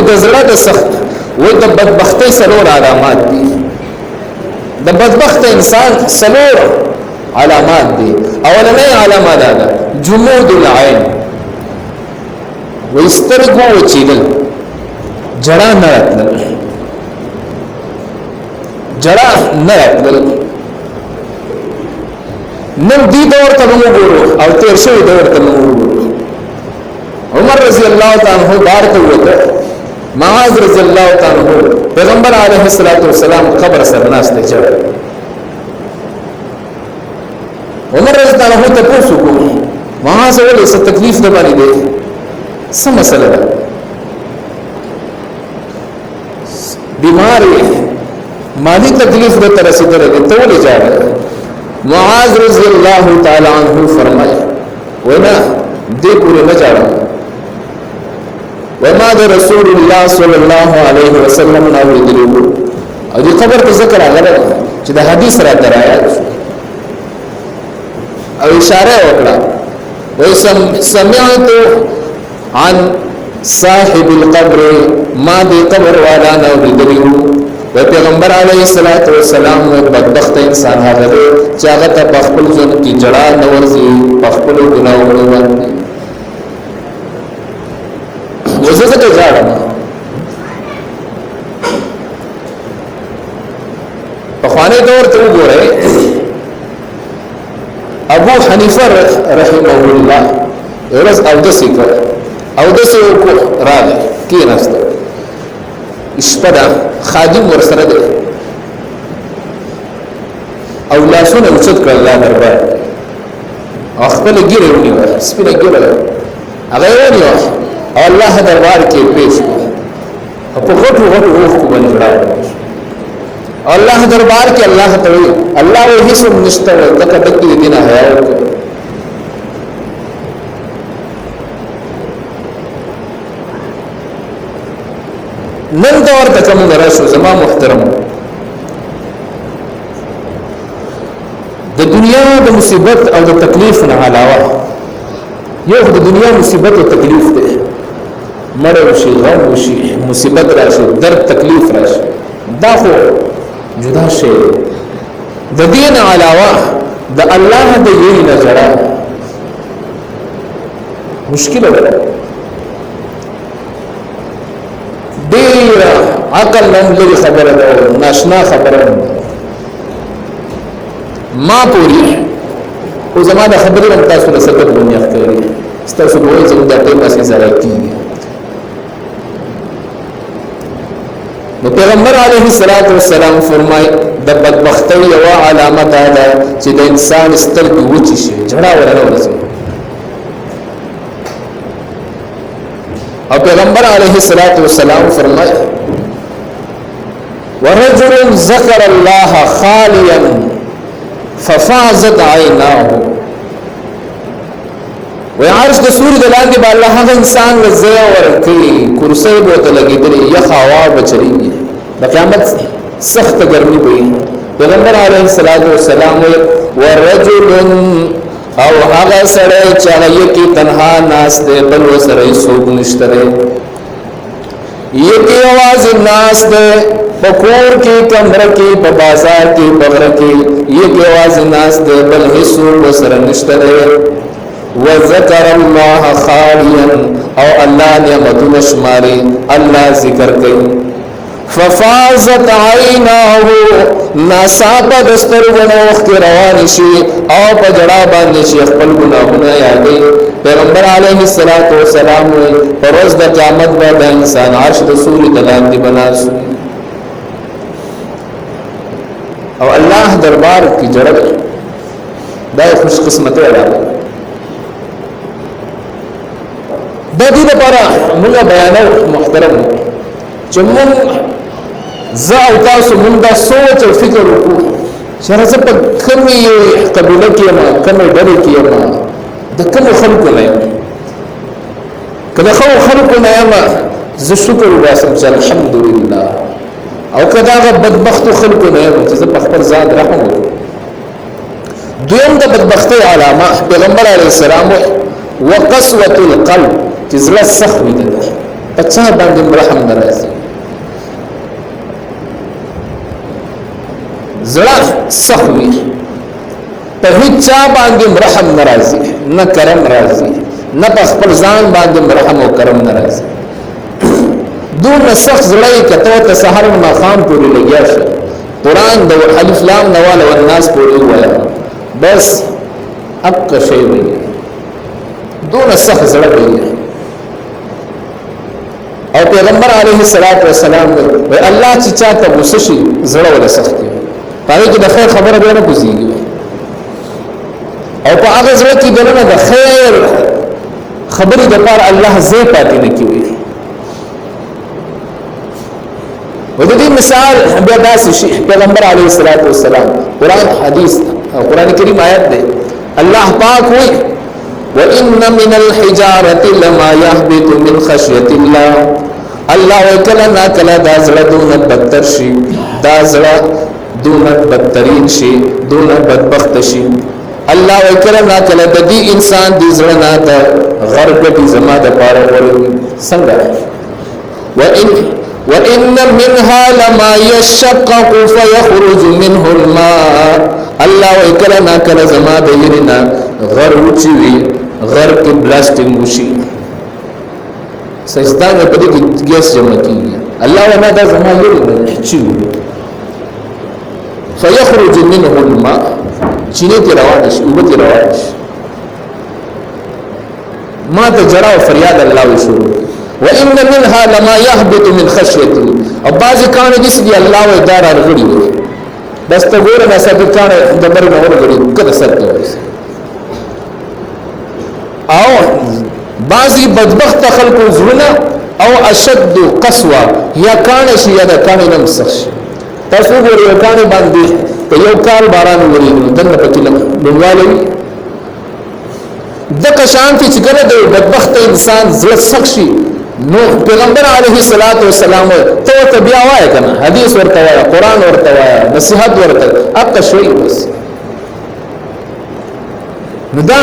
د زړه د سخت وای د بدبختۍ سلور علامات دي د بدبخت انسان سلور علامات دي اولنۍ علامه ده جمود العين وسترګو وچیدل جړه نه راتل جړه نه راتل نن دې دور ته موږ ګورو او تیر شوی دور ته موږ ګورو عمر رضی الله تعالی عنہ بار ته وته معاذ رضی الله تعالی عنہ پیغمبر علیه الصلاۃ والسلام قبر سره ناشته چړ عمر رضی الله عنہ ته پوښتنه کوي معاذ ولې څه تکلیف ده باندې ده څه مسله ده بیمار مالی تکلیف ده تر رسیدل ده ته ولې ځاړه معاذ رضی الله تعالی عنہ فرمایي وینا دې پورې نه ځاړه وما ده رسول الله صلی الله علیه وسلم نو دې او دې خبر ته ذکر راغله چې د حدیث را درایا او اشاره وکړه وسمعت عن صاحب القبر ما دې قبر والا نو دې و پیغمبر علیه الصلاۃ والسلام و بدبخت انسان هغه چې هغه ته خپل ځن کې جړه نورځي خپل ګناهونه باندې وزه ته ځاړم په خوانه دور ته وګورئ ابو حنیفه رحمه الله ورځ او د سیکر او د سیکر راغی کې نهسته شپدا خادم ورسره دی او لاسونه اوچت کړل الله دربار خپل ګیره ونیو سپینه ګیره هغه ونیو او الله دربار کې پیش کړ په غټو غټو روح کو باندې راځي الله دربار کې الله ته وي الله وې هیڅ نشته دغه دغه دینه حیا نن دور ته کوم درشو زما محترم د دنیا د مصیبت او د تکلیف نه علاوه یو د دنیا مصیبت او تکلیف ده مړ شي غم شي مصیبت راشي درد تکلیف راشي دا خو جدا شي د دین علاوه د الله د یی نظر مشکل ده ډیر عقل نن لري خبره ده ناشنا خبره ده ما پوری او زمانه خبره هم تاسو له سبب بنیاد کوي تاسو به زموږ د ټیم اساس سره کیږي نو پیغمبر علیه الصلاۃ والسلام فرمای د بدبختی یو علامه ده چې د انسان سترګې وچی شي جړه ورنه او پیغمبر علیه الصلاۃ والسلام فرمای ورجل ذکر الله خالیا ففازت عیناه و عرش د سوري د لاندې به الله هغه انسان لزیا ورکی کرسی بوته لګیدلی یخ هوا بچریږي د قیامت سخت ګرمي وي پیغمبر علیه الصلاۃ والسلام ورجل او هغه سره چې هغه کې تنها ناس دې بل وسره سوق نشته یکی आवाज ناس دې پکور کې کمره کې په بازار کې بغره کې یکی आवाज ناس دې بل هیڅ وسره نشته وذكر الله خاليا او الله نعمتونه شماري الله ذکر کوي ففازت عیناه ناصاب دسترګونو وخت روان شي او په جړه باندې شي خپل ګناهونه یادې پیغمبر علیه الصلاۃ والسلام پر ورځ د قیامت باندې انسان عرش د سوري دلاندې بناسي او الله دربار کې جړه دا خوش قسمته علامه د دې لپاره موږ بیانو محترم چې موږ زه او تاسو موږ دا سوچ او فکر وکړو چې راځه په کومه قبيله کې ما کومه ډلې کې ما د کوم خلکو نه کله خلکو نه ما زه شکر وباسم چې الحمدلله او کدا بدبخت خلکو نه چې زه په خپل ځان رحم وکړم دویم د بدبختی علامه پیغمبر علیه السلام وقسوه القلب چې زړه سخت وي پچا باندې رحم ناراضي زړه سخوي په هیڅ چا باندې رحم ناراضي نه کرم راضي نه په خپل ځان باندې رحم او کرم ناراضي دون سخت زړه کته ته سحر ما خام پوری لګیا شه قران د الف لام نوال او الناس پوری وایا بس اق شی وي دون سخت زړه وي او پیغمبر علیه الصلاۃ والسلام وی الله چې چاته غوسه شي زړه ولا سخت وي پاره کې د خیر خبره به نه کوزيږي او په هغه زړه کې دنه د خیر خبرې د پاره الله زې پاتې نه کوي ودې مثال بیا داسې شي پیغمبر علیه الصلاۃ والسلام قران حدیث او قران کریم آیات ده الله پاک وی وان من الحجاره لما يهبط من خشيه الله الله وکلا کلا دا زړه دونه بدتر شي دا زړه دونه بدترین شي دونه بدبخت شي الله وکلا کلا د دې انسان دې زړه نه ته غرق دې زما د پاره وروي څنګه وان منها لما يشقق فيخرج منه الماء الله وکلا کلا زما د یرینا غر وچوي غر کې بلاستیک وشي سجدان په دې کې ګیس جمع کیږي الله ونا دا زما یری چي فيخرج منه الماء چینه تی روان شي او تی روان شي ما ته جرا او فریاد الله وشو وان منها لما يهبط من خشيته او باز کان دې سي الله و دار غړي بس ته ګوره نه سبي کان د برګ اور غړي کده سره او بعضی بدبخت خلقو زړه او اشد قسوه یا کان شي یا د کان نم سخت تاسو ګورئ یو کان باندې په یو کال باران ورېږي دنه پکې لږواله د کشانتی چې ګره د بدبخت انسان زړه سخت شي نو پیغمبر علیه الصلاۃ والسلام ته بیا وایي کنه حدیث ورته وایي قران ورته وایي نصيحت ورته اق شوي بس نو دا